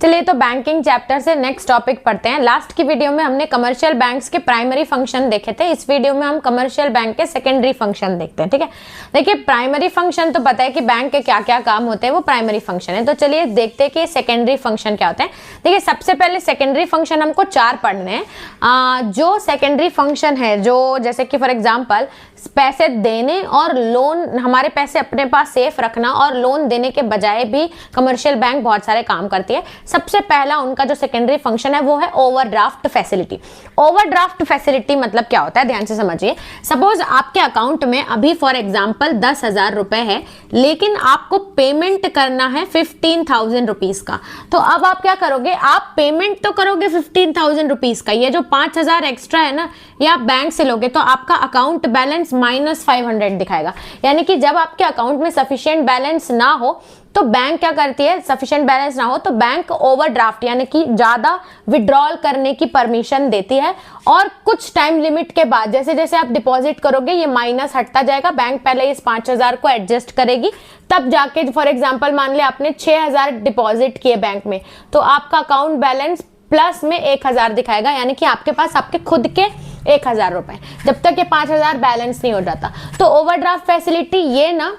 चलिए तो banking chapter से नेक्स्ट टॉपिक पढ़ते हैं। लास्ट की वीडियो में हमने कमर्शियल बैंक्स के प्राइमरी फंक्शन देखे थे, इस वीडियो में हम कमर्शियल बैंक के सेकेंडरी फंक्शन देखते हैं। ठीक है, देखिए प्राइमरी फंक्शन तो पता है कि बैंक के क्या क्या काम होते हैं, वो प्राइमरी फंक्शन है। तो चलिए देखते हैं कि सेकेंडरी फंक्शन क्या होते हैं। देखिए सबसे पहले सेकेंडरी फंक्शन हमको 4 पढ़ने हैं। जो सेकेंडरी फंक्शन है, जो जैसे कि फॉर एग्जाम्पल पैसे देने और लोन, हमारे पैसे अपने पास सेफ रखना और लोन देने के बजाय भी कमर्शियल बैंक बहुत सारे काम करती है। सबसे पहला उनका जो सेकेंडरी फंक्शन है वो है ओवरड्राफ्ट फैसिलिटी। ओवरड्राफ्ट फैसिलिटी मतलब क्या होता है, ध्यान से समझिए। सपोज आपके अकाउंट में अभी फॉर एग्जाम्पल 10,000 रुपए है, लेकिन आपको पेमेंट करना है 15,000 रुपीज का। तो अब आप क्या करोगे, आप पेमेंट तो करोगे 15,000 रुपीज का, ये जो 5,000 एक्स्ट्रा है ना, ये आप बैंक से लोगे तो आपका अकाउंट बैलेंस -500 दिखाएगा। यानी कि जब आपके अकाउंट में सफिशिएंट बैलेंस ना हो तो बैंक क्या करती है, सफिशिएंट बैलेंस ना हो तो बैंक ओवरड्राफ्ट यानी कि ज्यादा विड्रॉल करने की परमिशन देती है। और कुछ टाइम लिमिट के बाद जैसे जैसे आप डिपॉजिट करोगे ये माइनस हटता जाएगा। बैंक पहले इस 5,000 को एडजस्ट करेगी, तब जाके फॉर एग्जांपल मान ले आपने 6,000 डिपॉजिट किए बैंक में, तो आपका अकाउंट बैलेंस प्लस में 1,000 दिखाएगा। यानी कि आपके पास आपके खुद के 1,000 रुपए, जब तक ये 5,000 बैलेंस नहीं हो जाता। तो ओवरड्राफ्ट फैसिलिटी ये ना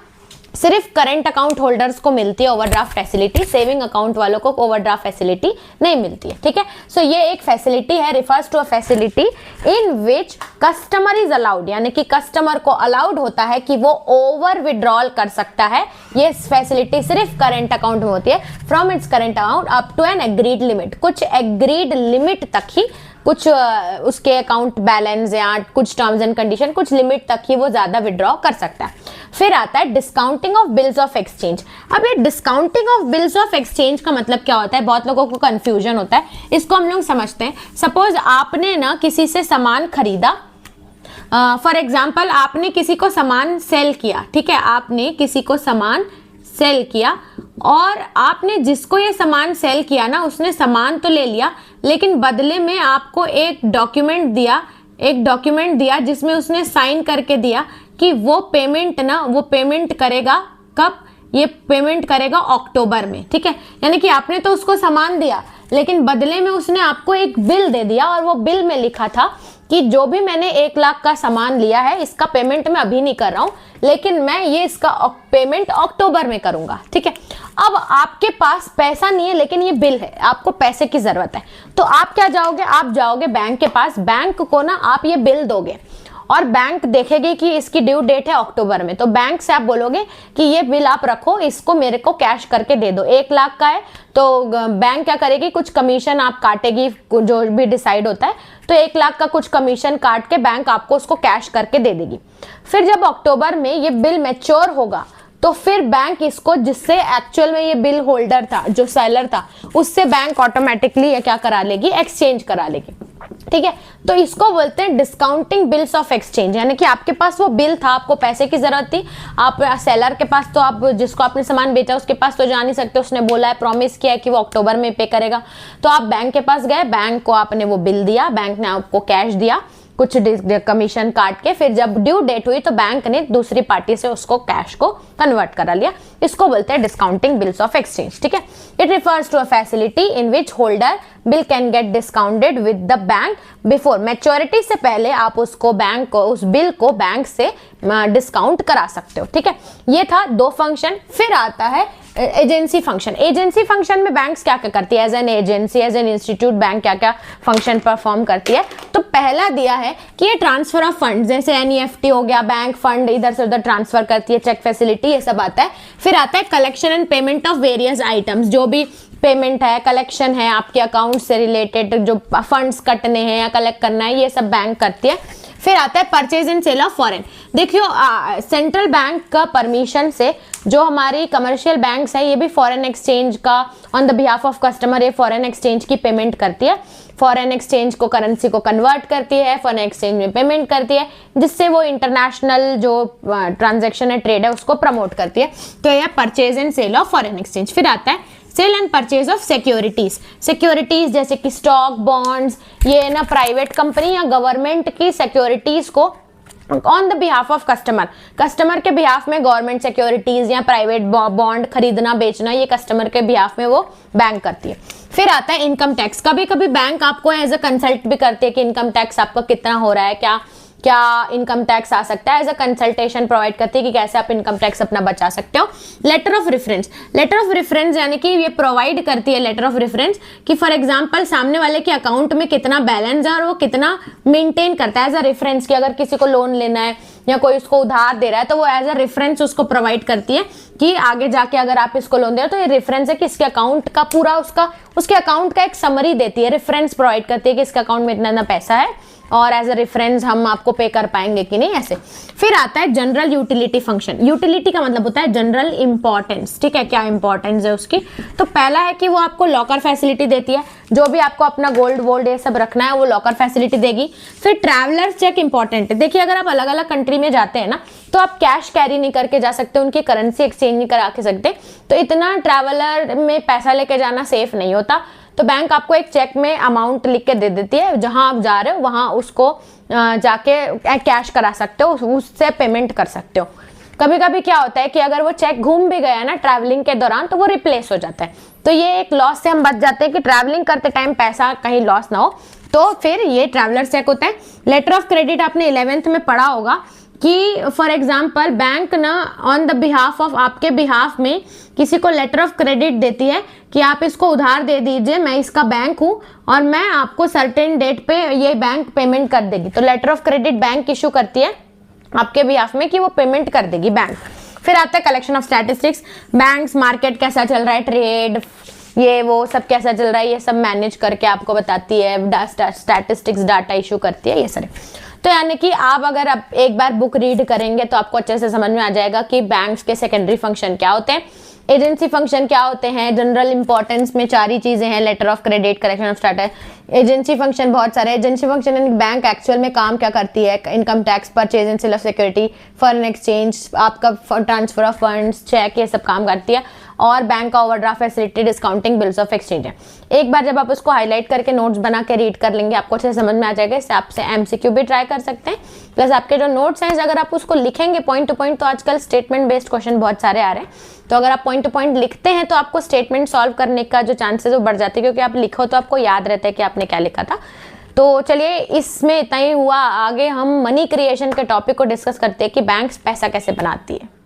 सिर्फ करंट अकाउंट होल्डर्स को मिलती है ओवरड्राफ्ट फैसिलिटी, सेविंग अकाउंट वालों को ओवरड्राफ्ट फैसिलिटी नहीं मिलती है। ठीक है, सो ये एक फैसिलिटी है, refers to a facility in which customer is allowed, यानी कि कस्टमर को अलाउड होता है कि वो ओवर विड्रॉल कर सकता है। ये फैसिलिटी सिर्फ करंट अकाउंट में होती है, from its current account up to an agreed limit. कुछ एग्रीड लिमिट तक ही, कुछ उसके अकाउंट बैलेंस या कुछ टर्म्स एंड कंडीशन, कुछ लिमिट तक ही वो ज्यादा विड्रॉ कर सकता है। फिर आता है discounting of bills of exchange. अब ये discounting of bills of exchange का मतलब क्या होता है, बहुत लोगों को कंफ्यूजन होता है, इसको हम लोग समझते हैं। सपोज आपने ना किसी से सामान खरीदा, फॉर एग्जाम्पल आपने किसी को सामान सेल किया। ठीक है, आपने किसी को सामान सेल किया और आपने जिसको ये सामान सेल किया ना, उसने सामान तो ले लिया, लेकिन बदले में आपको एक डॉक्यूमेंट दिया जिसमें उसने साइन करके दिया कि वो पेमेंट करेगा कब, ये पेमेंट करेगा अक्टूबर में। ठीक है, यानी कि आपने तो उसको सामान दिया, लेकिन बदले में उसने आपको एक बिल दे दिया और वो बिल में लिखा था कि जो भी मैंने 1 लाख का सामान लिया है इसका पेमेंट मैं अभी नहीं कर रहा हूं, लेकिन मैं ये इसका पेमेंट अक्टूबर में करूंगा। ठीक है, अब आपके पास पैसा नहीं है लेकिन ये बिल है, आपको पैसे की जरूरत है, तो आप क्या जाओगे, आप जाओगे बैंक के पास, बैंक को ना आप ये बिल दोगे और बैंक देखेगी कि इसकी ड्यू डेट है अक्टूबर में, तो बैंक से आप बोलोगे कि ये बिल आप रखो, इसको मेरे को कैश करके दे दो। 1 लाख का है तो बैंक क्या करेगी, कुछ कमीशन आप काटेगी, जो भी डिसाइड होता है, तो 1 लाख का कुछ कमीशन काट के बैंक आपको उसको कैश करके दे देगी। फिर जब अक्टूबर में ये बिल मैच्योर होगा तो फिर बैंक इसको, जिससे एक्चुअल में ये बिल होल्डर था, जो सेलर था, उससे बैंक ऑटोमेटिकली ये क्या करा लेगी, एक्सचेंज करा लेगी। ठीक है, तो इसको बोलते हैं डिस्काउंटिंग बिल्स ऑफ एक्सचेंज। यानी कि आपके पास वो बिल था, आपको पैसे की जरूरत थी, आप सेलर के पास, तो आप जिसको आपने सामान बेचा उसके पास तो जा नहीं सकते, उसने बोला है, प्रॉमिस किया है कि वो अक्टूबर में पे करेगा, तो आप बैंक के पास गए, बैंक को आपने वो बिल दिया, बैंक ने आपको कैश दिया, कुछ कमीशन काट के, फिर जब ड्यू डेट हुई तो बैंक ने दूसरी पार्टी से उसको कैश को कन्वर्ट करा लिया। इसको बोलते हैं डिस्काउंटिंग बिल्स ऑफ एक्सचेंज। ठीक है, it refers to a facility in which holder bill can get discounted with the bank before maturity, से पहले आप उसको बैंक को, उस बिल को बैंक से डिस्काउंट करा सकते हो। ठीक है, ये था 2 फंक्शन। फिर आता है एजेंसी फंक्शन। एजेंसी फंक्शन में बैंक्स क्या क्या करती है, as an agency, as an institute bank क्या क्या फंक्शन परफॉर्म करती है। तो पहला दिया है कि ये ट्रांसफर ऑफ फंड, जैसे एनईएफटी हो गया, बैंक फंड इधर से उधर ट्रांसफर करती है, चेक फैसिलिटी, ये सब आता है। फिर आता है collection and payment of various items, जो भी पेमेंट है, कलेक्शन है, आपके अकाउंट से रिलेटेड जो फंड्स कटने हैं या कलेक्ट करना है, ये सब बैंक करती है। फिर आता है purchase and sale of foreign. देखियो सेंट्रल बैंक का परमिशन से जो हमारी कमर्शियल बैंक्स है, ये भी फॉरेन एक्सचेंज का on the behalf of customer, ये फॉरेन एक्सचेंज की पेमेंट करती है, फॉरेन एक्सचेंज को, करेंसी को कन्वर्ट करती है, फॉरेन एक्सचेंज में पेमेंट करती है, जिससे वो इंटरनेशनल जो ट्रांजैक्शन है, ट्रेड है, उसको प्रमोट करती है। तो यह purchase and sale of foreign exchange. फिर आता है sale and purchase of securities. Securities जैसे कि स्टॉक, बॉन्ड्स, ये ना प्राइवेट कंपनी या गवर्नमेंट की सिक्योरिटीज को on the behalf of customer, customer के बिहाफ में गवर्नमेंट सिक्योरिटीज या प्राइवेट बॉन्ड खरीदना बेचना, ये कस्टमर के बिहाफ में वो बैंक करती है। फिर आता है इनकम टैक्स। कभी कभी बैंक आपको एज अ कंसल्ट भी करती है कि इनकम टैक्स आपका कितना हो रहा है, क्या इनकम टैक्स आ सकता है, एज अ कंसल्टेशन प्रोवाइड करती है कि कैसे आप इनकम टैक्स अपना बचा सकते हो। Letter of reference, letter of reference यानी कि ये प्रोवाइड करती है लेटर ऑफ रेफरेंस कि फॉर एग्जांपल सामने वाले के अकाउंट में कितना बैलेंस है और वो कितना मेंटेन करता है एज अ रेफरेंस, कि अगर किसी को लोन लेना है या कोई उसको उधार दे रहा है तो वो एज अ रेफरेंस उसको प्रोवाइड करती है कि आगे जाके अगर आप इसको लोन दे रहे हो तो ये रेफरेंस है कि इसके अकाउंट का पूरा उसके अकाउंट का एक समरी देती है, रेफरेंस प्रोवाइड करती है कि इसके अकाउंट में इतना पैसा है और एज अ रेफरेंस हम आपको पे कर पाएंगे कि नहीं, ऐसे। फिर आता है जनरल यूटिलिटी फंक्शन। यूटिलिटी का मतलब होता है जनरल इंपॉर्टेंस, ठीक है, क्या इंपॉर्टेंस है उसकी। तो पहला है कि वो आपको लॉकर फैसिलिटी देती है, जो भी आपको अपना गोल्ड वोल्ड ये सब रखना है वो लॉकर फैसिलिटी देगी। फिर ट्रैवलर चेक इंपॉर्टेंट है। देखिए अगर आप अलग अलग कंट्री में जाते हैं ना तो आप कैश कैरी नहीं करके जा सकते, उनकी करेंसी एक्सचेंज नहीं करा के सकते, तो इतना ट्रैवलर में पैसा लेके जाना सेफ नहीं होता। तो बैंक आपको एक चेक में अमाउंट लिख के दे देती है, जहां आप जा रहे हो वहां उसको जाके कैश करा सकते हो, उससे पेमेंट कर सकते हो। कभी कभी क्या होता है कि अगर वो चेक घूम भी गया ना ट्रैवलिंग के दौरान तो वो रिप्लेस हो जाता है, तो ये एक लॉस से हम बच जाते हैं कि ट्रैवलिंग करते टाइम पैसा कहीं लॉस ना हो, तो फिर ये ट्रैवलर चेक होता है। लेटर ऑफ क्रेडिट आपने 11th में पढ़ा होगा कि फॉर एग्जाम्पल बैंक ना ऑन द बिहाफ ऑफ, आपके बिहाफ में किसी को लेटर ऑफ क्रेडिट देती है कि आप इसको उधार दे दीजिए, मैं इसका बैंक हूं और मैं आपको सर्टेन डेट पे ये बैंक पेमेंट कर देगी। तो letter of credit bank issue करती है आपके बिहाफ में कि वो पेमेंट कर देगी बैंक। फिर आता है collection of statistics. Banks market कैसा चल रहा है, ट्रेड ये वो सब कैसा चल रहा है, ये सब मैनेज करके आपको बताती है, स्टैटिस्टिक्स डाटा इशू करती है, ये सारे। तो यानी कि आप अगर आप एक बार बुक रीड करेंगे तो आपको अच्छे से समझ में आ जाएगा कि बैंक्स के सेकेंडरी फंक्शन क्या होते हैं, एजेंसी फंक्शन क्या होते हैं। जनरल इंपॉर्टेंस में 4 ही चीजें हैं, letter of credit, correction of status, agency function बहुत सारे। एजेंसी फंक्शन यानी बैंक एक्चुअल में काम क्या करती है, income tax, purchase and sale of security, foreign exchange, आपका ट्रांसफर ऑफ फंड्स, चेक, ये सब काम करती है। और बैंक का overdraft facility, discounting, bills of exchange है। एक बार जब आप उसको हाईलाइट करके नोट्स बना के रीड कर लेंगे आपको अच्छे से समझ में आ जाएगा। इससे आपसे एमसीक्यू भी ट्राई कर सकते हैं, प्लस आपके जो नोट्स हैं अगर आप उसको लिखेंगे पॉइंट टू पॉइंट, तो आजकल स्टेटमेंट बेस्ड क्वेश्चन बहुत सारे आ रहे हैं, तो अगर आप पॉइंट टू पॉइंट लिखते हैं तो आपको स्टेटमेंट सॉल्व करने का जो चांसेस वो बढ़ जाते हैं, क्योंकि आप लिखो तो आपको याद रहता है कि आपने क्या लिखा था। तो चलिए इसमें इतना ही हुआ, आगे हम मनी क्रिएशन के टॉपिक को डिस्कस करते हैं कि बैंक्स पैसा कैसे बनाती है।